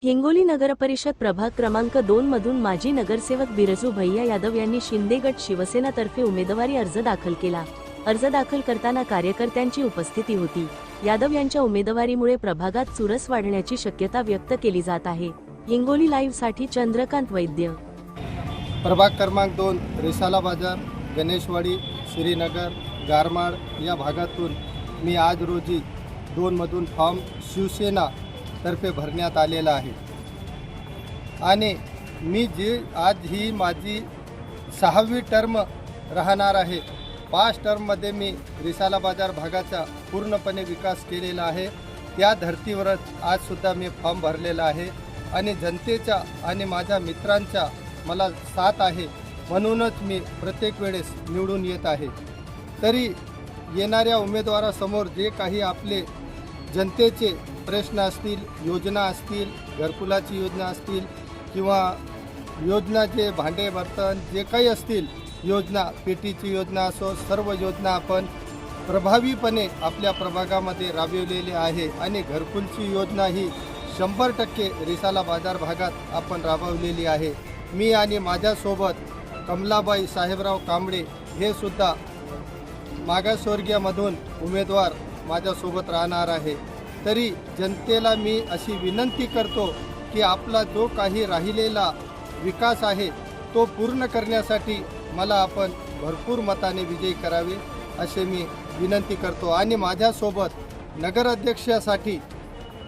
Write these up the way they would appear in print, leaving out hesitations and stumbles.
हिंगोली नगरपरिषद प्रभाग क्रमांक 2 मधून माजी नगरसेवक बिरजू भैया यादव यांनी शिंदे गट शिवसेना तर्फे उमेदवारी अर्ज दाखल केला। अर्ज दाखल करताना कार्यकर्त्यांची उपस्थिती होती। यादव यांच्या उमेदवारीमुळे प्रभागात चुरस वाढण्याची शक्यता व्यक्त केली जात आहे। हिंगोली लाईव्ह साठी चंद्रकांत वैद्य। प्रभाग क्रमांक 2 रिसाला बाजार, गणेशवाडी, श्रीनगर, गारमाड या भागातून मी आज रोजी 2 मधून फॉर्म शिवसेना तर्फे भरण्यात आलेला आहे आणि मी आज ही माझी 6वी टर्म राहणार आहे। 5 टर्ममध्ये मी रिसाला बाजार भागाचा पूर्णपणे विकास केलेला आहे। त्या धर्तीवरच आज सुद्धा मी फॉर्म भरलेला आहे आणि जनतेचा आणि माझ्या मित्रांचा मला साथ आहे, म्हणूनच मी प्रत्येक वेळेस निवडून येत आहे। तरी येणाऱ्या उमेदवारासमोर जे काही आपले जनतेचे प्रश्न असतील, योजना असतील, घरकुलाची योजना असतील किंवा योजना जे भांडे बर्तन जे काही असतील योजना, पेटीची योजना असो, सर्व योजना आपण प्रभावीपणे आपल्या प्रभागामध्ये राबविलेली आहे आणि घरकुलची योजना ही 100% रिसाला बाजार भागात आपण राबवलेली आहे। मी आणि माझ्यासोबत कमलाबाई साहेबराव कांबळे हे सुद्धा मागासवर्गीयमधून उमेदवार माझ्यासोबत राहणार आहे। तरी जनतेला मी अशी विनंती करतो की आपला जो काही राहिलेला विकास आहे तो पूर्ण करण्यासाठी मला आपण भरपूर मताने विजयी करावे असे मी विनंती करतो। आणि माझ्यासोबत नगराध्यक्षासाठी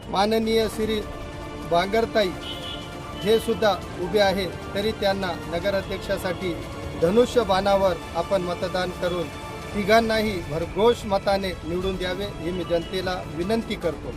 माननीय श्री बांगरताई हे सुद्धा उभे आहे, तरी त्यांना नगराध्यक्षासाठी धनुष्यबाणावर आपण मतदान करून तिघांनाही भरघोष मताने निवडून द्यावे ही मी जनतेला विनंती करतो।